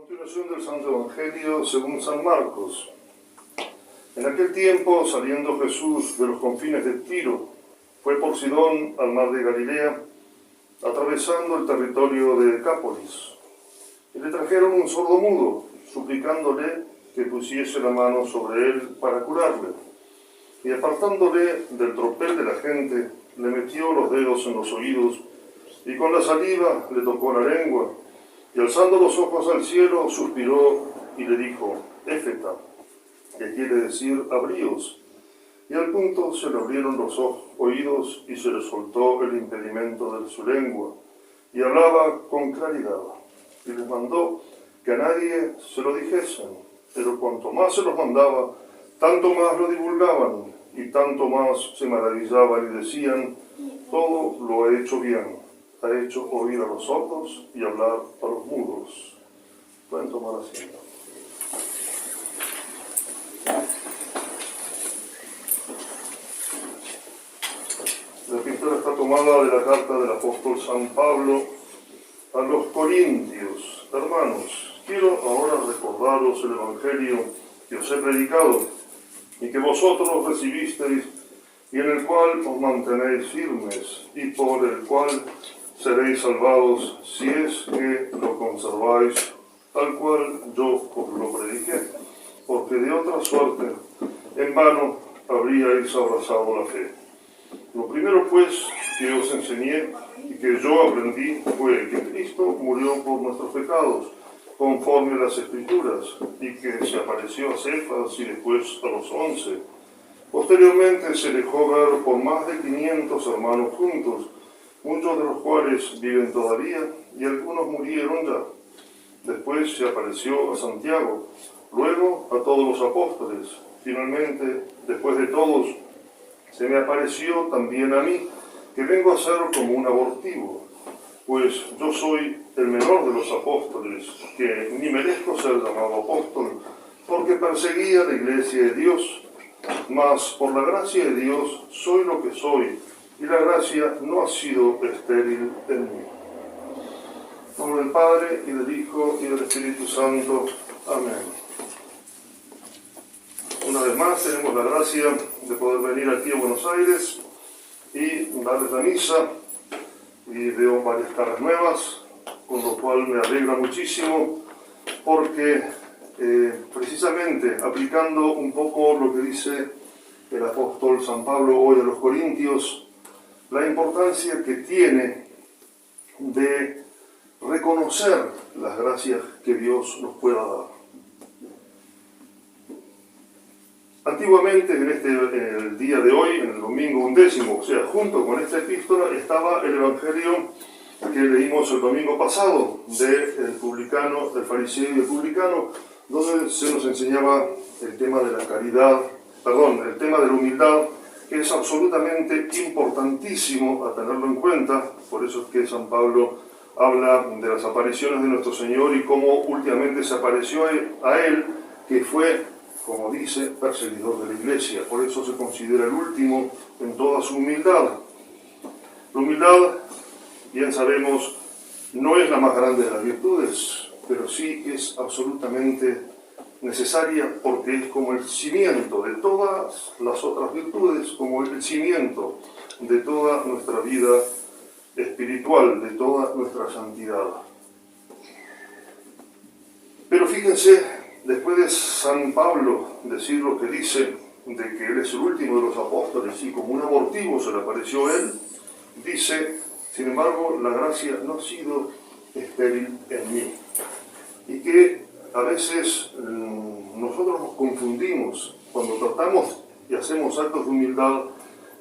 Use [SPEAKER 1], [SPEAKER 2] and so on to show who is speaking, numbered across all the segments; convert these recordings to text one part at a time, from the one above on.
[SPEAKER 1] Continuación del Santo Evangelio según San Marcos. En aquel tiempo, saliendo Jesús de los confines de Tiro, fue por Sidón al mar de Galilea, atravesando el territorio de Decápolis. Y le trajeron un sordo mudo, suplicándole que pusiese la mano sobre él para curarle. Y apartándole del tropel de la gente, le metió los dedos en los oídos, y con la saliva le tocó la lengua. Y alzando los ojos al cielo, suspiró y le dijo, Éfeta, que quiere decir abríos. Y al punto se le abrieron los oídos y se le soltó el impedimento de su lengua, y hablaba con claridad. Y les mandó que a nadie se lo dijesen, pero cuanto más se los mandaba, tanto más lo divulgaban, y tanto más se maravillaban y decían, todo lo ha hecho bien. Ha hecho oír a los sordos y hablar a los mudos. Pueden tomar asiento. La epístola está tomada de la carta del apóstol San Pablo a los Corintios. Hermanos, quiero ahora recordaros el Evangelio que os he predicado y que vosotros recibisteis y en el cual os mantenéis firmes y por el cual seréis salvados si es que lo conserváis, tal cual yo os lo prediqué, porque de otra suerte en vano habríais abrazado la fe. Lo primero pues que os enseñé y que yo aprendí fue que Cristo murió por nuestros pecados, conforme a las Escrituras, y que se apareció a Cefas y después a los 11. Posteriormente se dejó ver por más de 500 hermanos juntos, muchos de los cuales viven todavía y algunos murieron ya. Después se apareció a Santiago, luego a todos los apóstoles. Finalmente, después de todos, se me apareció también a mí, que vengo a ser como un abortivo, pues yo soy el menor de los apóstoles, que ni merezco ser llamado apóstol, porque perseguía la iglesia de Dios, mas por la gracia de Dios soy lo que soy, y la gracia no ha sido estéril en mí. En nombre del Padre, y del Hijo, y del Espíritu Santo. Amén. Una vez más tenemos la gracia de poder venir aquí a Buenos Aires y darles la misa, y veo varias caras nuevas, con lo cual me alegra muchísimo, porque precisamente aplicando un poco lo que dice el apóstol San Pablo hoy a los Corintios, la importancia que tiene de reconocer las gracias que Dios nos pueda dar. Antiguamente, en el día de hoy, en el domingo 11, o sea, junto con esta epístola, estaba el Evangelio que leímos el domingo pasado, del fariseo y el publicano, donde se nos enseñaba el tema de la caridad, el tema de la humildad, que es absolutamente importantísimo a tenerlo en cuenta. Por eso es que San Pablo habla de las apariciones de nuestro Señor y cómo últimamente se apareció a Él, que fue, como dice, perseguidor de la iglesia. Por eso se considera el último en toda su humildad. La humildad, bien sabemos, no es la más grande de las virtudes, pero sí es absolutamente necesaria porque es como el cimiento de todas las otras virtudes, como el cimiento de toda nuestra vida espiritual, de toda nuestra santidad. Pero fíjense, después de San Pablo decir lo que dice, de que él es el último de los apóstoles y como un abortivo se le apareció a él, dice, sin embargo, la gracia no ha sido estéril en mí. Y que a veces nosotros nos confundimos cuando tratamos y hacemos actos de humildad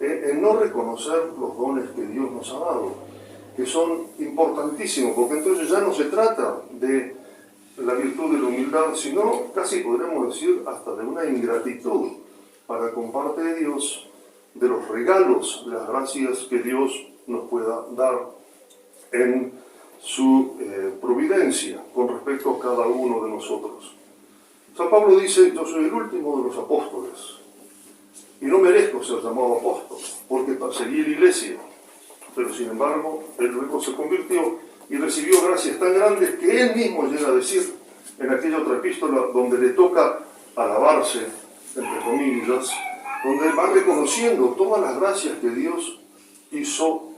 [SPEAKER 1] en no reconocer los dones que Dios nos ha dado, que son importantísimos, porque entonces ya no se trata de la virtud de la humildad, sino casi podríamos decir hasta de una ingratitud para con parte de Dios, de los regalos, de las gracias que Dios nos pueda dar en su providencia con respecto a cada uno de nosotros. San Pablo dice, yo soy el último de los apóstoles y no merezco ser llamado apóstol porque perseguí la iglesia, pero sin embargo él luego se convirtió y recibió gracias tan grandes que él mismo llega a decir en aquella otra epístola donde le toca alabarse, entre comillas, donde va reconociendo todas las gracias que Dios hizo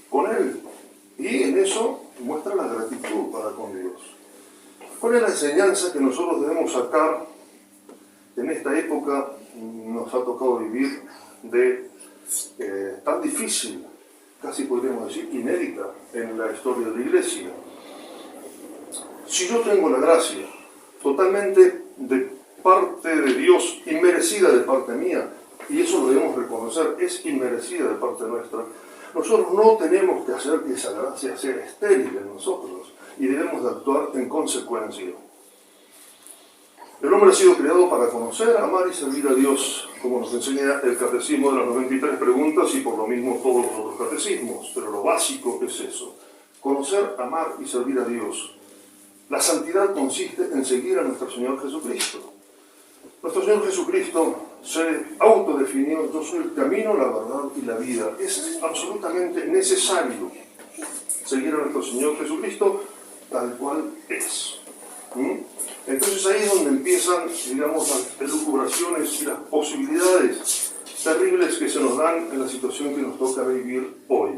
[SPEAKER 1] con él. Y en eso muestra la gratitud para con Dios. ¿Cuál es la enseñanza que nosotros debemos sacar en esta época? Nos ha tocado vivir de tan difícil, casi podríamos decir inédita en la historia de la Iglesia. Si yo tengo la gracia totalmente de parte de Dios, inmerecida de parte mía, y eso lo debemos reconocer, es inmerecida de parte nuestra, nosotros no tenemos que hacer que esa gracia sea estéril en nosotros y debemos de actuar en consecuencia. El hombre ha sido creado para conocer, amar y servir a Dios, como nos enseña el catecismo de las 93 preguntas y por lo mismo todos los otros catecismos, pero lo básico es eso, conocer, amar y servir a Dios. La santidad consiste en seguir a nuestro Señor Jesucristo. Nuestro Señor Jesucristo se autodefinió: yo soy el camino, la verdad y la vida. Es absolutamente necesario seguir a nuestro Señor Jesucristo tal cual es. Entonces ahí es donde empiezan, digamos, las elucubraciones y las posibilidades terribles que se nos dan en la situación que nos toca vivir hoy.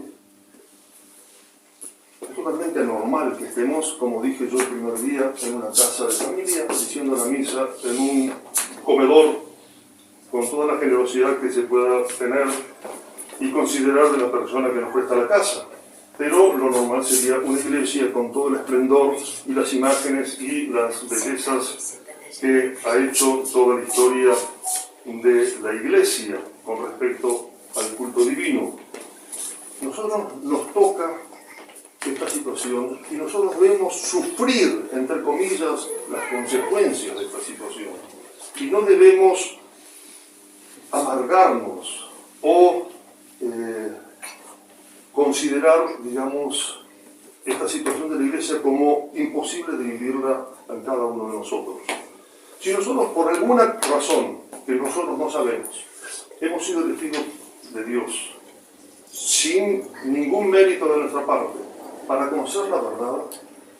[SPEAKER 1] Es totalmente anormal que estemos, como dije yo el primer día, en una casa de familia, diciendo la misa en un comedor con toda la generosidad que se pueda tener y considerar de la persona que nos presta la casa. Pero lo normal sería una iglesia con todo el esplendor y las imágenes y las bellezas que ha hecho toda la historia de la iglesia con respecto al culto divino. Nosotros nos toca esta situación y nosotros debemos sufrir, entre comillas, las consecuencias de esta situación. Y no debemos amargarnos o considerar, digamos, esta situación de la iglesia como imposible de vivirla en cada uno de nosotros. Si nosotros, por alguna razón que nosotros no sabemos, hemos sido elegidos de Dios sin ningún mérito de nuestra parte para conocer la verdad,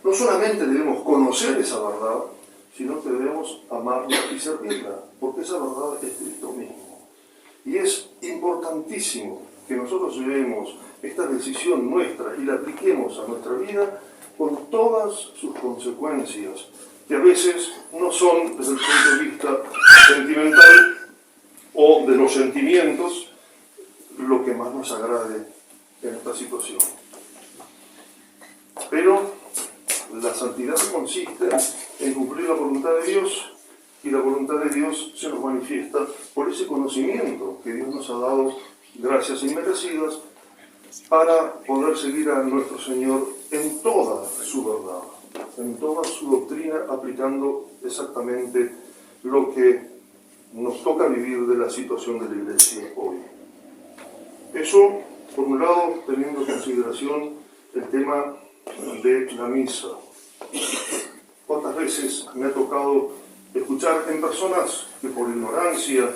[SPEAKER 1] no solamente debemos conocer esa verdad, sino que debemos amarla y servirla, porque esa verdad es Cristo mismo. Y es importantísimo que nosotros llevemos esta decisión nuestra y la apliquemos a nuestra vida con todas sus consecuencias, que a veces no son desde el punto de vista sentimental o de los sentimientos lo que más nos agrade en esta situación. Pero la santidad consiste en cumplir la voluntad de Dios, y la voluntad de Dios se nos manifiesta por ese conocimiento que Dios nos ha dado, gracias inmerecidas, para poder seguir a nuestro Señor en toda su verdad, en toda su doctrina, aplicando exactamente lo que nos toca vivir de la situación de la iglesia hoy. Eso, por un lado, teniendo en consideración el tema de la misa. ¿Cuántas veces me ha tocado escuchar en personas que por ignorancia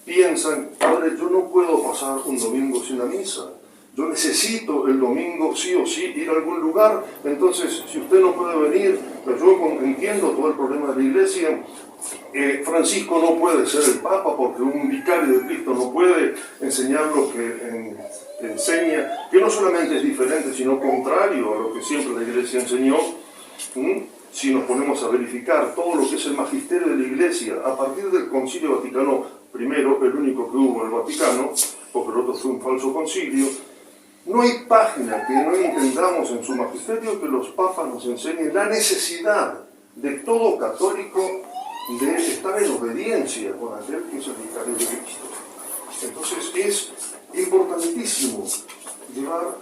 [SPEAKER 1] piensan: padre, yo no puedo pasar un domingo sin la misa, yo necesito el domingo sí o sí ir a algún lugar, entonces si usted no puede venir, pero yo entiendo todo el problema de la iglesia, Francisco no puede ser el Papa porque un vicario de Cristo no puede enseñar lo que enseña, que no solamente es diferente, sino contrario a lo que siempre la iglesia enseñó. Si nos ponemos a verificar todo lo que es el magisterio de la iglesia a partir del Concilio Vaticano I, el único que hubo en el Vaticano, porque el otro fue un falso concilio, no hay página que no entendamos en su magisterio que los papas nos enseñen la necesidad de todo católico de estar en obediencia con aquel que es el vicario de Cristo. Entonces es importantísimo llevar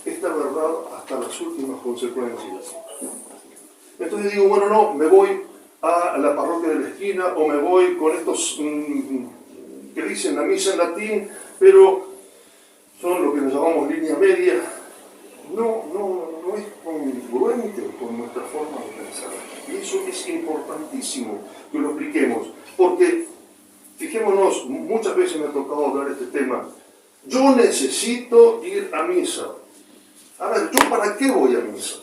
[SPEAKER 1] esta verdad hasta las últimas consecuencias. Entonces digo, bueno, no, me voy a la parroquia de la esquina o me voy con estos que dicen la misa en latín, pero son lo que nos llamamos línea media. No es congruente con nuestra forma de pensar. Y eso es importantísimo que lo expliquemos, porque, fijémonos, muchas veces me ha tocado hablar de este tema. Yo necesito ir a misa. A ver, ¿yo para qué voy a misa?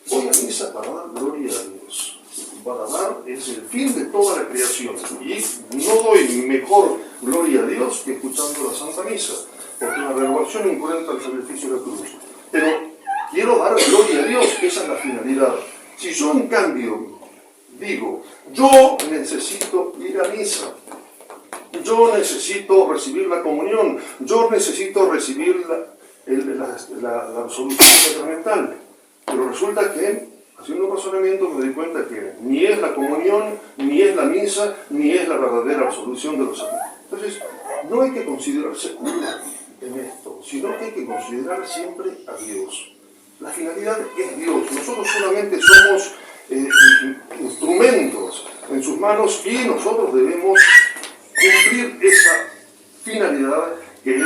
[SPEAKER 1] Voy a misa para dar gloria a Dios. para dar es el fin de toda la creación. Y no doy mejor gloria a Dios que escuchando la Santa Misa, porque una renovación incurrente al sacrificio de la cruz. Pero quiero dar gloria a Dios, esa es la finalidad. Si yo en cambio digo, yo necesito ir a misa, yo necesito recibir la comunión, yo necesito recibir la absolución sacramental, pero resulta que, haciendo un razonamiento, me doy cuenta que ni es la comunión, ni es la misa, ni es la verdadera absolución de los sacramentos. Entonces, no hay que considerarse cura en esto, sino que hay que considerar siempre a Dios. La finalidad es Dios. Nosotros solamente somos instrumentos en sus manos y nosotros debemos cumplir esa finalidad que es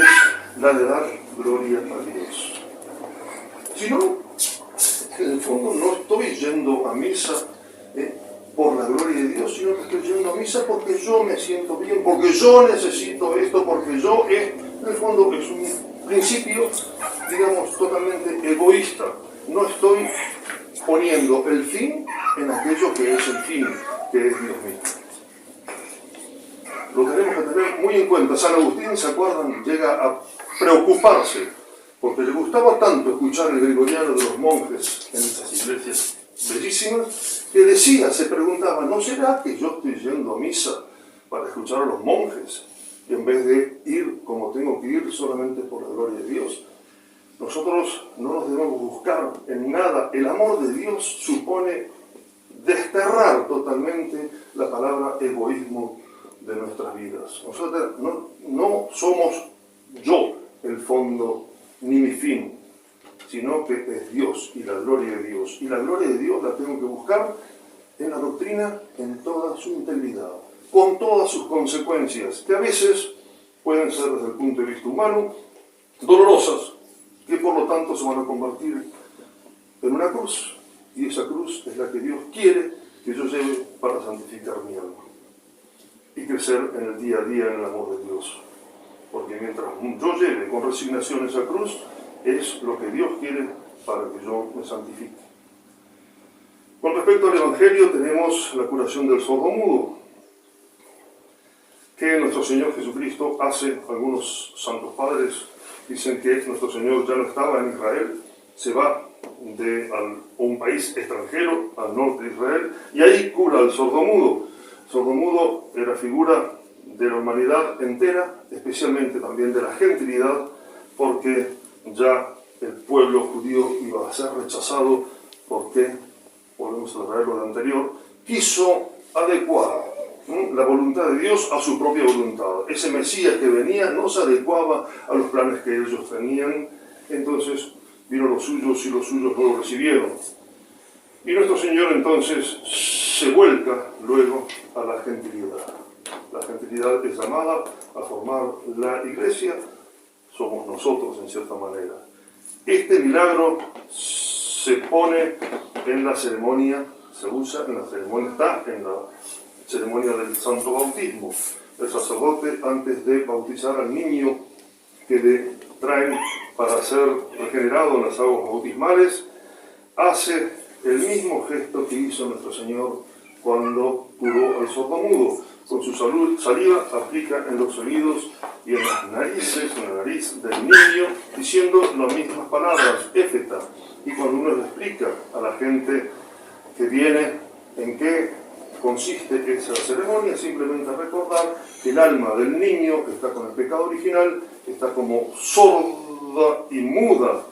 [SPEAKER 1] la de dar gloria a Dios. Si no, en el fondo no estoy yendo a misa por la gloria de Dios, sino que estoy yendo a misa porque yo me siento bien, porque yo necesito esto, porque yo, en el fondo es un principio, digamos, totalmente egoísta. No estoy poniendo el fin en aquello que es el fin, que es Dios mismo. Lo tenemos que tener muy en cuenta. San Agustín, ¿se acuerdan? Llega a preocuparse porque le gustaba tanto escuchar el gregoriano de los monjes en esas iglesias bellísimas, que decía, se preguntaba, ¿no será que yo estoy yendo a misa para escuchar a los monjes y en vez de ir como tengo que ir solamente por la gloria de Dios? Nosotros no nos debemos buscar en nada. El amor de Dios supone desterrar totalmente la palabra egoísmo de nuestras vidas. Nosotros no somos yo el fondo ni mi fin, sino que es Dios y la gloria de Dios. Y la gloria de Dios la tengo que buscar en la doctrina en toda su integridad, con todas sus consecuencias, que a veces pueden ser desde el punto de vista humano dolorosas, que por lo tanto se van a convertir en una cruz, y esa cruz es la que Dios quiere que yo lleve para santificar mi alma y crecer en el día a día en el amor de Dios. Porque mientras yo lleve con resignación esa cruz, es lo que Dios quiere para que yo me santifique. Con respecto al Evangelio, tenemos la curación del sordomudo, que nuestro Señor Jesucristo hace. Algunos santos padres dicen que nuestro Señor ya no estaba en Israel, se va a un país extranjero, al norte de Israel, y ahí cura al sordomudo. El sordomudo era figura de la humanidad entera, especialmente también de la gentilidad, porque ya el pueblo judío iba a ser rechazado porque, volvemos a traer lo de anterior, quiso adecuar la voluntad de Dios a su propia voluntad. Ese Mesías que venía no se adecuaba a los planes que ellos tenían, entonces vino los suyos y los suyos no lo recibieron. Y nuestro Señor entonces se vuelca luego a la gentilidad. La gentilidad es llamada a formar la iglesia, somos nosotros en cierta manera. Este milagro se pone en la ceremonia, se usa en la ceremonia, está en la ceremonia del santo bautismo. El sacerdote, antes de bautizar al niño que le traen para ser regenerado en las aguas bautismales, hace el mismo gesto que hizo nuestro Señor cuando curó al sordomudo. Con su saliva aplica en los oídos y en las narices, en la nariz del niño, diciendo las mismas palabras, éfeta. Y cuando uno le explica a la gente que viene en qué consiste esa ceremonia, simplemente recordar que el alma del niño que está con el pecado original está como sorda y muda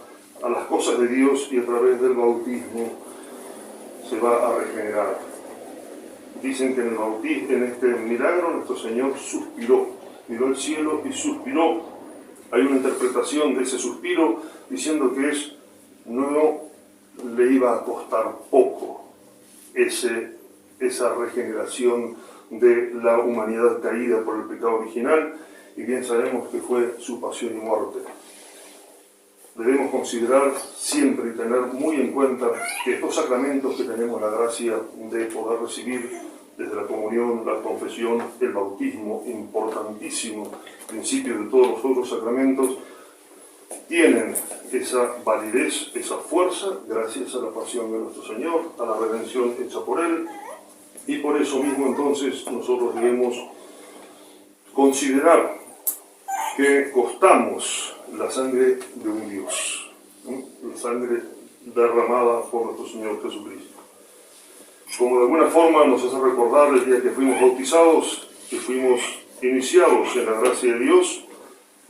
[SPEAKER 1] a las cosas de Dios, y a través del bautismo se va a regenerar. Dicen que en el bautismo, en este milagro, nuestro Señor suspiró, miró al cielo y suspiró. Hay una interpretación de ese suspiro diciendo que no le iba a costar poco esa regeneración de la humanidad caída por el pecado original, y bien sabemos que fue su pasión y muerte. Debemos considerar siempre y tener muy en cuenta que estos sacramentos que tenemos la gracia de poder recibir desde la comunión, la confesión, el bautismo, importantísimo principio de todos los otros sacramentos, tienen esa validez, esa fuerza, gracias a la pasión de nuestro Señor, a la redención hecha por Él, Y por eso mismo entonces nosotros debemos considerar que costamos la sangre de un Dios, la sangre derramada por nuestro Señor Jesucristo. Como de alguna forma nos hace recordar el día que fuimos bautizados, que fuimos iniciados en la gracia de Dios,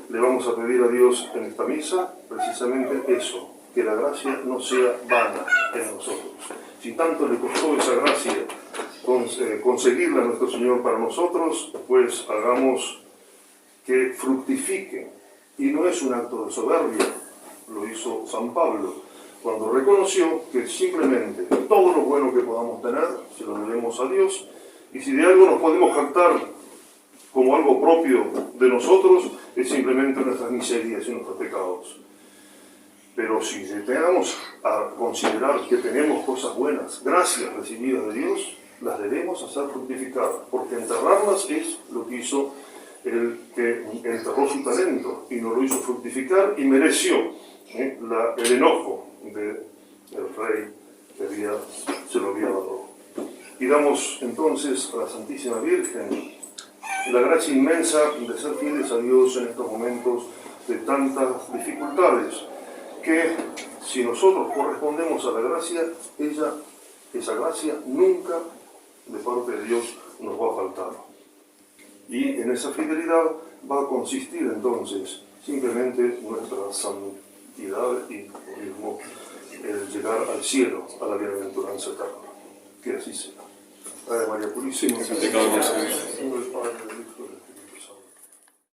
[SPEAKER 1] le vamos a pedir a Dios en esta misa precisamente eso, que la gracia no sea vana en nosotros. Si tanto le costó esa gracia conseguirla a nuestro Señor para nosotros, pues hagamos que fructifique. Y no es un acto de soberbia, lo hizo San Pablo, cuando reconoció que simplemente todo lo bueno que podamos tener se lo debemos a Dios, y si de algo nos podemos jactar como algo propio de nosotros, es simplemente nuestras miserias y nuestros pecados. Pero si detenemos a considerar que tenemos cosas buenas, gracias recibidas de Dios, las debemos hacer fructificar, porque enterrarlas es lo que hizo el que enterró su talento y no lo hizo fructificar y mereció el enojo del rey que se lo había dado. Pidamos entonces a la Santísima Virgen la gracia inmensa de ser fieles a Dios en estos momentos de tantas dificultades, que si nosotros correspondemos a la gracia, esa gracia nunca de parte de Dios nos va a faltar. Y en esa fidelidad va a consistir entonces simplemente nuestra santidad y lo mismo el llegar al cielo, a la bienaventuranza eterna. Que así sea. Ave María Purísima,
[SPEAKER 2] Santificado sea.
[SPEAKER 1] en el Padre, del Hijo y del